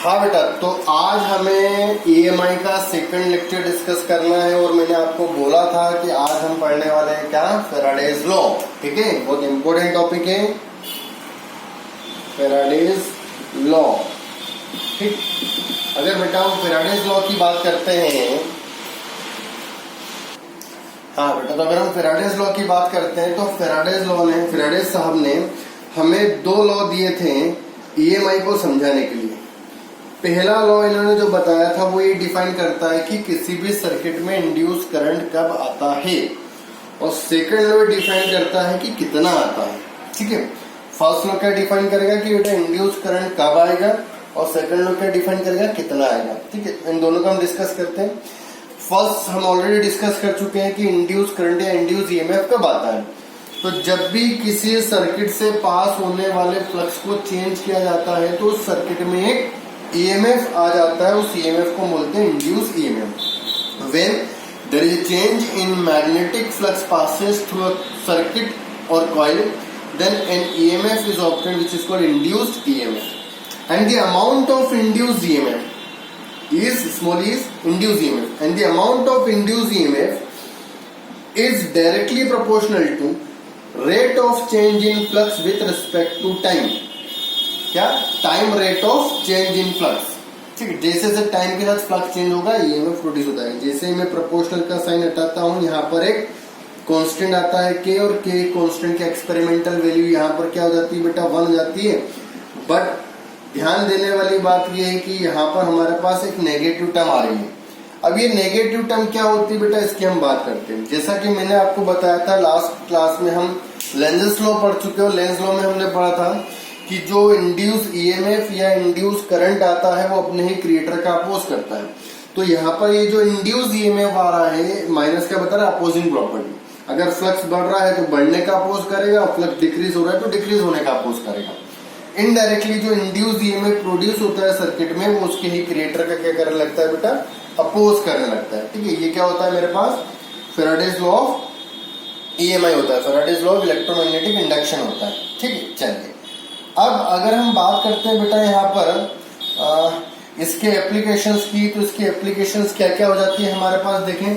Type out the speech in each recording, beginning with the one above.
हाँ बेटा, तो आज हमें ईएमआई का सेकंड लेक्चर डिस्कस करना है और मैंने आपको बोला था कि आज हम पढ़ने वाले हैं क्या, फैराडेज लॉ। ठीक है, बहुत इंपॉर्टेंट टॉपिक है फैराडेज लॉ। ठीक, अगर बेटा हम फैराडेज लॉ की बात करते हैं, हाँ बेटा, तो अगर हम फैराडेज लॉ की बात करते हैं तो फैराडेज साहब ने हमें दो लॉ दिए थे ईएमआई को समझाने के लिए। पहला लॉ इन्होंने जो बताया था वो ये डिफाइन करता है कि किसी भी सर्किट में इंड्यूस करंट कब आता है, और सेकंड लॉ डिफाइन करता है कि कितना आता है। ठीक है, फर्स्ट लॉ क्या डिफाइन करेगा कि बेटा इंड्यूस करंट कब आएगा, और सेकंड लॉ क्या डिफाइन करेगा कितना आएगा। ठीक है, इन दोनों का हम डिस्कस करते हैं। फर्स्ट हम ऑलरेडी डिस्कस कर चुके हैं कि इंड्यूस करंट या इंड्यूस ईएमएफ कब आता है। तो जब भी किसी सर्किट से पास होने वाले फ्लक्स को चेंज किया जाता है तो उस सर्किट में एक ईएमएफ आ जाता है, उस ईएमएफ को बोलते हैं induce EMF. When there is a change in magnetic flux passes through a circuit और coil, then an EMF is obtained which is called induced EMF, and the amount of induced EMF is small is induced EMF, and the amount of induced EMF is directly proportional to rate of change in flux with respect to time। क्या, time rate of change in flux. ठीक है, जैसे जैसे time के साथ flux change होगा EMF produce होता है। जैसे मैं प्रोपोर्शनल का साइन हटाता हूँ, यहाँ पर एक कांस्टेंट आता है के, और के कांस्टेंट की एक्सपेरिमेंटल वैल्यू यहाँ पर क्या हो जाती है बेटा, 1 हो जाती है। बट ध्यान देने वाली बात यह है कि यहाँ पर हमारे पास एक नेगेटिव टर्म आ रही है। अब ये नेगेटिव टर्म क्या होती है बेटा, इसकी हम बात करते हैं। जैसा कि मैंने आपको बताया था लास्ट क्लास में, हम लेंजेस लॉ पढ़ चुके हो। लेंज लॉ में हमने पढ़ा था कि जो इंड्यूस ईएमएफ या इंड्यूस करंट आता है वो अपने ही क्रिएटर का अपोज करता है। तो यहाँ पर ये जो इंड्यूस ईएमएफ आ रहा है, माइनस क्या बता रहा है, अपोजिंग प्रॉपर्टी। अगर फ्लक्स बढ़ रहा है तो बढ़ने का अपोज करेगा, और फ्लक्स डिक्रीज हो रहा है तो डिक्रीज होने का अपोज करेगा। इनडायरेक्टली जो इंड्यूस ईएमएफ प्रोड्यूस होता है सर्किट में, वो उसके ही क्रिएटर का क्या करने लगता है बेटा, अपोज करने लगता है। ठीक है, ये क्या होता है मेरे पास, फैराडेज लॉ ऑफ ईएमआई होता है, Faraday's law of electromagnetic induction होता है। ठीक है, चलिए अब अगर हम बात करते हैं बेटा यहाँ पर इसके एप्लीकेशंस की, तो इसकी एप्लीकेशंस क्या क्या हो जाती है हमारे पास, देखें।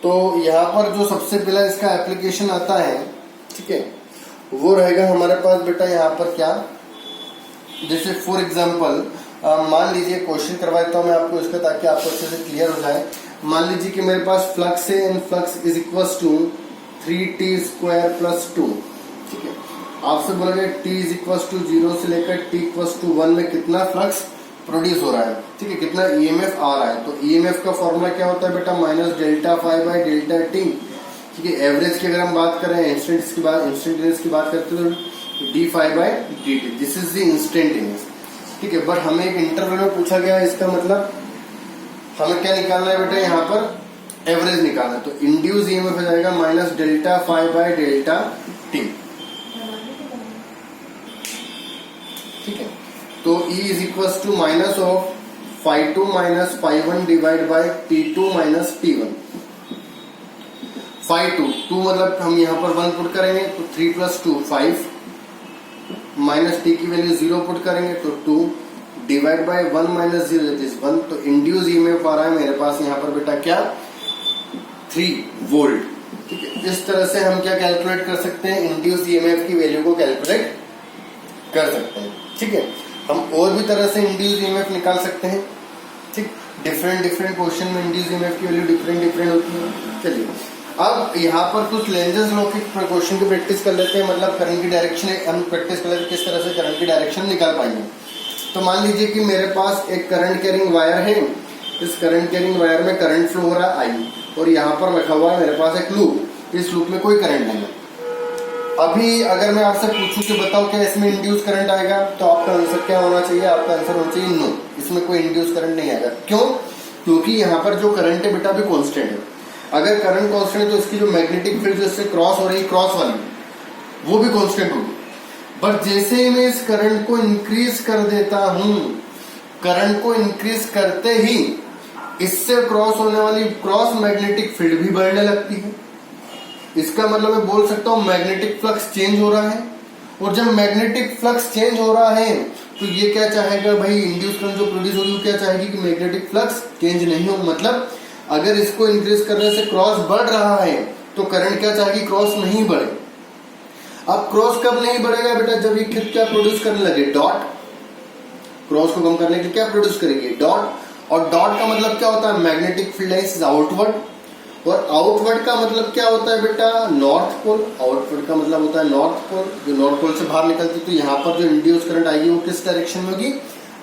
तो यहाँ पर जो सबसे पहला इसका एप्लीकेशन आता है, ठीक है, वो रहेगा हमारे पास बेटा यहाँ पर क्या, जैसे फॉर एग्जांपल मान लीजिए क्वेश्चन करवा देता हूँ मैं आपको इसका, ताकि आपको अच्छे से क्लियर हो जाए। मान लीजिए कि मेरे पास फ्लक्स है, and flux is equals to 3t² + 2। ठीक है, आपसे बोला गया t इज इक्वल्स टू 0 से लेकर t इक्वल्स टू 1 में कितना फ्लक्स प्रोड्यूस हो रहा है। ठीक है, कितना ईएमएफ आ रहा है। तो ईएमएफ का फॉर्मूला क्या होता है बेटा, -ΔΦ/Δt। ठीक है, एवरेज की अगर हम बात करें, इंस्टेंटेनियस की बात करते हैं तो dΦ/dt, this is the instantaneous. ठीक है, बट हमें एक इंटरवल में पूछा गया है, इसका मतलब हमें क्या निकालना है बेटा, यहाँ पर एवरेज निकालना है। तो इंड्यूस ईएमएफ हो जाएगा -ΔΦ/Δt। ठीक है, तो E is equals to minus of φ2 - φ1 divide by T2 - T1। φ2 मतलब हम यहाँ पर 1 पुट करेंगे तो 3 + 2 5, माइनस T की वैल्यू 0 पुट करेंगे तो 2, डिवाइड बाय 1 - 0 दैट इज 1। तो इंड्यूस ईएमएफ आ रहा है मेरे पास यहाँ पर बेटा क्या, 3 वोल्ट। ठीक है, इस तरह से हम क्या कैलकुलेट कर सकते हैं, इंड्यूस ईएमएफ की वैल्यू को कैलकुलेट कर सकते हैं। ठीक है, हम और भी तरह से इंड्यूस ईएमएफ निकाल सकते हैं। ठीक, डिफरेंट क्वेश्चन में इंड्यूस ईएमएफ की वैल्यू डिफरेंट होती है। चलिए अब यहाँ पर कुछ लेंजेस लॉ के क्वेश्चन की प्रैक्टिस कर लेते हैं, मतलब करंट की डायरेक्शन हम प्रैक्टिस कर लेते हैं, किस तरह से करंट की डायरेक्शन निकाल पाएंगे। तो मान लीजिए कि मेरे पास एक करंट कैरिंग वायर है, इस करंट कैरिंग वायर में करंट फ्लो हो रहा है I, और यहाँ पर रखा हुआ है मेरे पास एक लूप, इस लूप में कोई करंट नहीं है। अभी अगर मैं आपसे पूछूं कि बताओ क्या इसमें इंड्यूस करंट आएगा, तो आपका आंसर क्या होना चाहिए, आपका आंसर होना चाहिए नो, इसमें कोई इंड्यूस करंट नहीं आएगा। क्यों, क्योंकि यहाँ पर जो करंट है बेटा अभी कांस्टेंट है। अगर करंट कांस्टेंट है तो इसकी जो मैग्नेटिक फील्ड जिससे क्रॉस हो रही है, क्रॉस वाली, वो भी कांस्टेंट होगी। बट जैसे ही मैं इस करंट को इंक्रीज कर देता हूं, करंट को इंक्रीज करते ही इससे क्रॉस होने वाली क्रॉस मैग्नेटिक फील्ड भी बढ़ने लगती है। इसका मतलब मैं बोल सकता हूँ मैग्नेटिक फ्लक्स चेंज हो रहा है, और जब मैग्नेटिक फ्लक्स चेंज हो रहा है तो ये क्या चाहेगा भाई, इंड्यूस करंट जो प्रोड्यूस होगी वो क्या चाहेगी कि मैग्नेटिक फ्लक्स चेंज नहीं हो। मतलब अगर इसको इंक्रीज करने से क्रॉस बढ़ रहा है तो करंट क्या चाहेगी, क्रॉस नहीं बढ़े। अब क्रॉस कब नहीं बढ़ेगा बेटा, जब ये क्या प्रोड्यूस करने लगे, डॉट। क्रॉस को कम करने के लिए क्या प्रोड्यूस करेगी, डॉट। और डॉट का मतलब क्या होता है, मैग्नेटिक फील्ड लाइंस आउटवर्ड, और आउटवर्ड का मतलब क्या होता है बेटा, नॉर्थ पोल। आउटवर्ड का मतलब होता है नॉर्थ पोल, जो नॉर्थ पोल से बाहर निकलती है। तो यहाँ पर जो इंड्यूस करंट आएगी वो किस डायरेक्शन में होगी,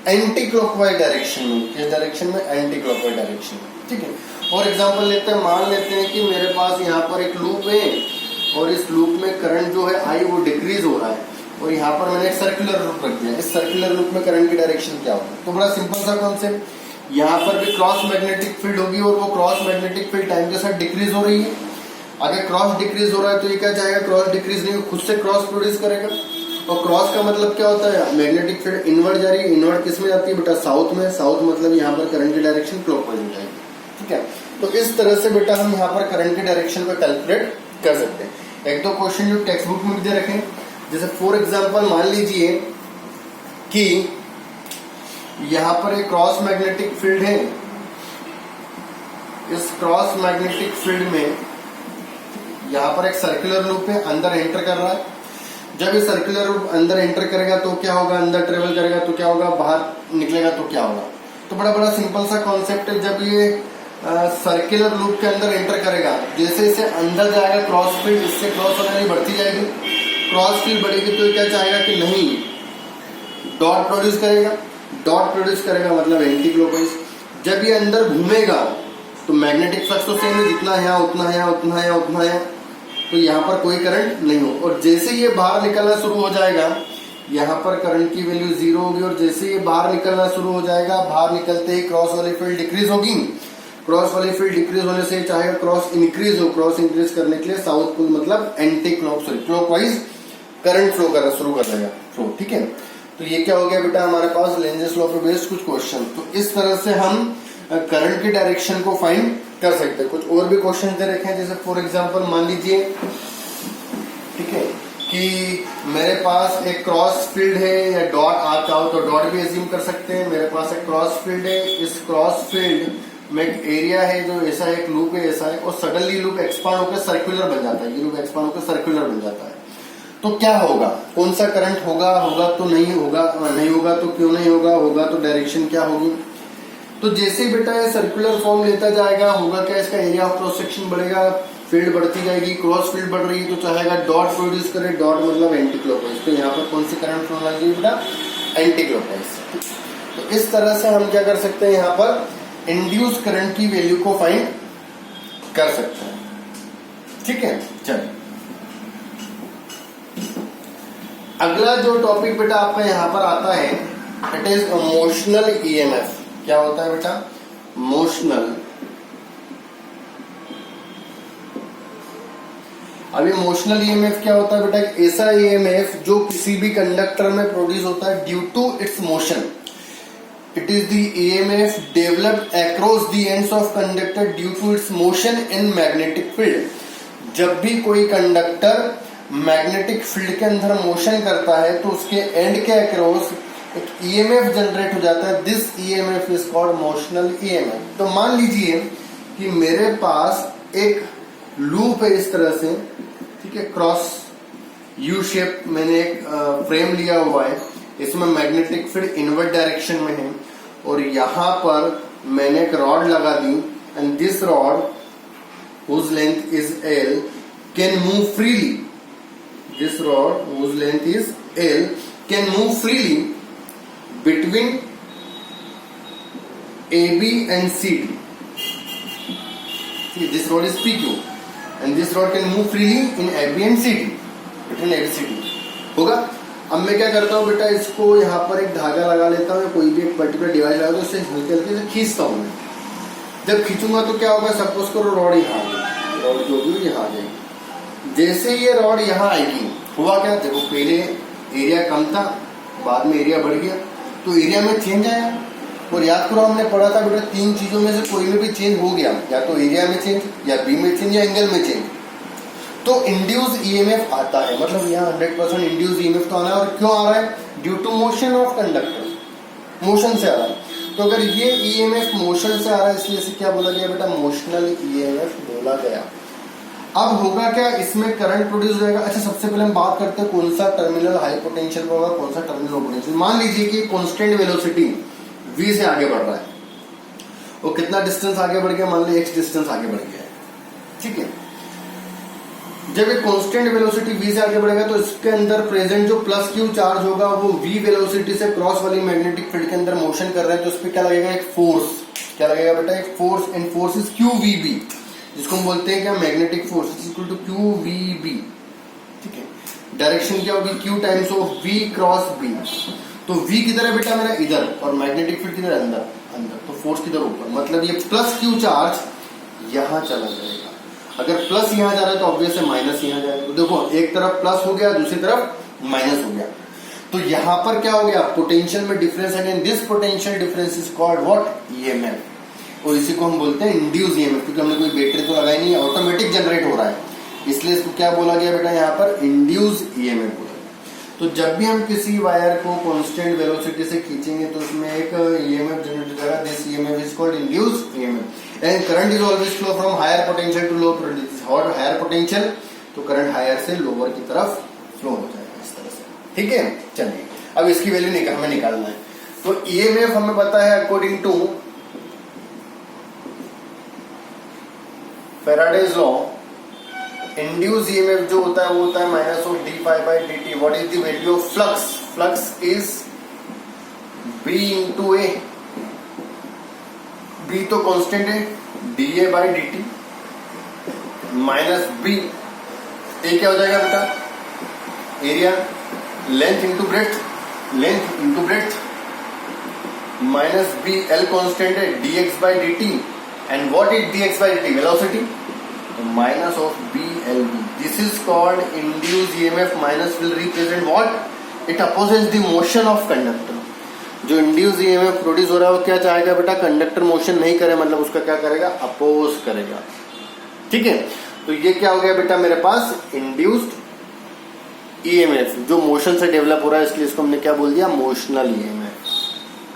एंटी क्लॉकवाइज डायरेक्शन में। किस डायरेक्शन में, एंटी क्लॉकवाइज डायरेक्शन में। ठीक है, और एग्जांपल लेते हैं, मान लेते हैं कि मेरे पास यहाँ पर एक लूप है और इस लूप में करंट जो है आई वो डिक्रीज हो रहा है, और यहाँ पर मैंने एक सर्कुलर लूप रख दिया। इस सर्कुलर लूप में करंट की डायरेक्शन क्या होगी, तो बड़ा सिंपल सा कॉन्सेप्ट, यहाँ पर भी क्रॉस मैग्नेटिक फील्ड होगी और वो क्रॉस मैग्नेटिक फील्ड टाइम के साथ डिक्रीज हो रही है। अगर क्रॉस डिक्रीज हो रहा है तो ये क्या चाहेगा, क्रॉस डिक्रीज नहीं, खुद से क्रॉस प्रोड्यूस करेगा। और क्रॉस का मतलब क्या होता है, मैग्नेटिक फील्ड इनवर्ड जा रही है। इनवर्ड किस में जाती है बेटा, साउथ में। साउथ मतलब यहाँ पर करंट की डायरेक्शन क्लॉकवाइज हो जाएगी। ठीक है, तो इस तरह से बेटा हम यहाँ पर करंट की डायरेक्शन को कैलकुलेट कर सकते हैं। एक दो क्वेश्चन जो टेक्स्ट बुक में दे रखे, जैसे फॉर एग्जाम्पल मान लीजिए कि यहाँ पर एक क्रॉस मैग्नेटिक फील्ड है। इस क्रॉस मैग्नेटिक फील्ड में यहाँ पर एक सर्कुलर लूप है, अंदर एंटर कर रहा है। जब ये सर्कुलर लूप अंदर एंटर करेगा तो क्या होगा, अंदर ट्रेवल करेगा तो क्या होगा, बाहर निकलेगा तो क्या होगा। तो बड़ा बड़ा सिंपल सा कॉन्सेप्ट है। जब ये सर्कुलर लूप के अंदर एंटर करेगा, जैसे इसे अंदर जाएगा क्रॉस फील्ड, इससे क्रॉस होने बढ़ती जाएगी। क्रॉस फील्ड बढ़ेगी तो क्या चाहेगा कि नहीं, डॉट प्रोड्यूस करेगा। डॉट प्रोड्यूस करेगा मतलब एंटी क्लॉकवाइज। जब ये अंदर घूमेगा तो मैग्नेटिक फ्लक्स तो सेम है, जितना है उतना है उतना है उतना है, तो यहाँ पर कोई करंट नहीं हो। और जैसे ये बाहर निकलना शुरू हो जाएगा, यहाँ पर करंट की वैल्यू 0 होगी, और जैसे ये बाहर निकलना शुरू हो जाएगा, बाहर निकलते ही क्रॉस वाली फील्ड डिक्रीज होगी। क्रॉस वाली फील्ड डिक्रीज होने से चाहेगा क्रॉस इंक्रीज हो। क्रॉस इंक्रीज करने के लिए साउथ पोल मतलब एंटी क्लॉकवाइज करंट फ्लो करना शुरू कर देगा फ्लो। ठीक है, तो ये क्या हो गया बेटा हमारे पास लेंजेस लॉ पे बेस्ड कुछ क्वेश्चन। तो इस तरह से हम करंट की डायरेक्शन को फाइंड कर सकते हैं। कुछ और भी क्वेश्चन दे रखे हैं, जैसे फॉर एग्जांपल मान लीजिए, ठीक है, कि मेरे पास एक क्रॉस फील्ड है, या डॉट आप चाहो तो डॉट भी एज्यूम कर सकते हैं। मेरे पास एक क्रॉस फील्ड है, इस क्रॉस फील्ड में एक एरिया है जो ऐसा एक लूप है ऐसा है, और सडनली लूप एक्सपांड होकर सर्कुलर बन जाता है। ये लूप एक्सपांड होकर सर्कुलर बन जाता है, तो क्या होगा, कौन सा करंट होगा, होगा तो नहीं होगा, नहीं होगा तो क्यों नहीं होगा, होगा तो डायरेक्शन क्या होगी। तो जैसे बेटा ये सर्कुलर फॉर्म लेता जाएगा, होगा क्या, इसका एरिया ऑफ क्रॉस सेक्शन बढ़ेगा, फील्ड बढ़ती जाएगी, क्रॉस फील्ड बढ़ रही है तो चाहेगा डॉट प्रोड्यूस करे। डॉट मतलब एंटी क्लॉकवाइज, तो यहाँ पर कौन सी करंट फ्लो लगेगी बेटा, एंटी क्लॉकवाइज। तो इस तरह से हम क्या कर सकते हैं, यहाँ पर इंड्यूस करंट की वैल्यू को फाइंड कर सकते हैं। ठीक है, चलिए अगला जो टॉपिक बेटा आपका यहाँ पर आता है, इट इज मोशनल ईएमएफ। क्या होता है बेटा, मोशनल। अब ये मोशनल ईएमएफ क्या होता है बेटा, ऐसा ईएमएफ जो किसी भी कंडक्टर में प्रोड्यूस होता है due to its motion. It is the EMF developed across the ends of conductor due to its motion in magnetic field. जब भी कोई कंडक्टर मैग्नेटिक फील्ड के अंदर मोशन करता है तो उसके एंड के अक्रॉस एक ईएमएफ जनरेट हो जाता है। This EMF is called motional EMF. तो मान लीजिए कि मेरे पास एक लूप है इस तरह से, ठीक है, क्रॉस यू शेप मैंने एक फ्रेम लिया हुआ है, इसमें मैग्नेटिक फील्ड इनवर्ट डायरेक्शन में है, और यहाँ पर मैंने एक रॉड लगा दी, and this rod whose length is L can move freely. This rod whose length is L can move freely between AB and CD. See, this rod is PQ and this rod can move freely in AB and CD, between AB and CD. होगा। अब मैं क्या करता हूँ बेटा, इसको यहाँ पर एक धागा लगा लेता हूँ, कोई भी एक पर्टिकुलर डिवाइस लगा तो उससे हल्के हल्के से खींचता हूँ। जब खींचूंगा तो क्या होगा, सपोज करो रॉड यहाँ आ गई, रॉड जो भी यहाँ आ जाएगी। जैसे ये रॉड यहाँ आएगी, हुआ क्या, देखो पहले एरिया कम था, बाद में एरिया बढ़ गया, तो एरिया में चेंज आया। और याद करो हमने पढ़ा था बेटा, तीन चीजों में से कोई में भी चेंज हो गया, या तो एरिया में चेंज, या बी में चेंज, या एंगल में चेंज। तो इंड्यूस ईएमएफ आता है, मतलब यहाँ 100% इंड्यूस ईएमएफ तो आना है। और क्यों आ रहा है? Due to motion of conductor, motion से आ रहा है। तो अगर ये ईएमएफ मोशन से आ रहा है, इसलिए इसे क्या बोला गया बेटा? मोशनल ईएमएफ बोला गया। अब होगा क्या? इसमें करंट प्रोड्यूस हो जाएगा। अच्छा, सबसे पहले हम बात करते हैं कौन सा टर्मिनल हाई पोटेंशियल पर होगा, कौन सा टर्मिनल लो पोटेंशियल। मान लीजिए कि कांस्टेंट वेलोसिटी v से आगे बढ़ रहा है, वो कितना डिस्टेंस आगे बढ़ गया? मान लीजिए x डिस्टेंस आगे बढ़ गया है, ठीक है। जब एक कांस्टेंट वेलोसिटी v से आगे बढ़ेगा तो इसके अंदर प्रेजेंट जो प्लस क्यू चार्ज होगा वो v वेलोसिटी से क्रॉस वाली मैग्नेटिक फील्ड के अंदर मोशन कर रहा है, तो उस पर क्या लगेगा? एक फोर्स। क्या लगेगा बेटा? एक force. And force is QVB, जिसको हम बोलते हैं क्या? Magnetic force is equal to QVB, ठीक है। डायरेक्शन क्या होगी? Q times of V cross B। तो V किधर है बेटा मेरा? इधर, और मैग्नेटिक फील्ड किधर? अंदर, अंदर। तो फोर्स किधर? ऊपर। मतलब ये प्लस क्यू चार्ज यहां चला जाएगा। अगर प्लस यहां जा रहा है तो ऑब्वियस है माइनस यहां जाएगा। तो देखो, एक तरफ प्लस हो गया, दूसरी तरफ माइनस हो गया। तो यहां पर क्या हो गया? पोटेंशियल में डिफरेंस है। This potential difference is called what? EMF. और इसी को हम बोलते हैं इंड्यूस ईएमएफ, क्योंकि हमने कोई बैटरी तो लगाई नहीं है, ऑटोमेटिक जनरेट हो रहा है, इसलिए इसको क्या बोला गया बेटा? यहाँ पर इंड्यूस ईएमएफ बोला। तो जब भी हम किसी वायर को कांस्टेंट वेलोसिटी से खींचेंगे तो उसमें एक ईएमएफ जनरेट हो जाएगा। This EMF is called induce EMF. And current is always flow from higher potential to low potential. Higher potential तो करंट हायर से लोअर की तरफ फ्लो हो जाएगा, इस तरह से, ठीक है। चलिए, अब इसकी वैल्यू हमें निकालना है। तो ईएमएफ हमें पता है according to Faraday's law, induce EMF जो होता है वो होता है minus of D phi by D T. What is the value of flux? Flux is B into A. B तो कांस्टेंट है, D A by D T minus B. A क्या हो जाएगा बेटा? Area. Length into breadth, length into breadth minus B. L constant है, D X by D T. And what is D X by D T? Velocity. Minus of BLV. This is called induced EMF. Minus will represent what? It opposes the motion of conductor. जो induced EMF produce हो रहा है वो क्या चाहेगा बेटा? Conductor motion नहीं करे, मतलब उसका क्या करेगा? अपोज करेगा, ठीक है। तो ये क्या हो गया बेटा मेरे पास? इंड्यूस्ड EMF जो मोशन से डेवलप हो रहा है, इसलिए इसको हमने क्या बोल दिया? Motional EMF,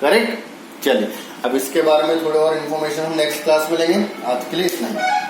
correct. चलिए, अब इसके बारे में थोड़े और इन्फॉर्मेशन हम नेक्स्ट क्लास में लेंगे। आज के लिए इतना ही।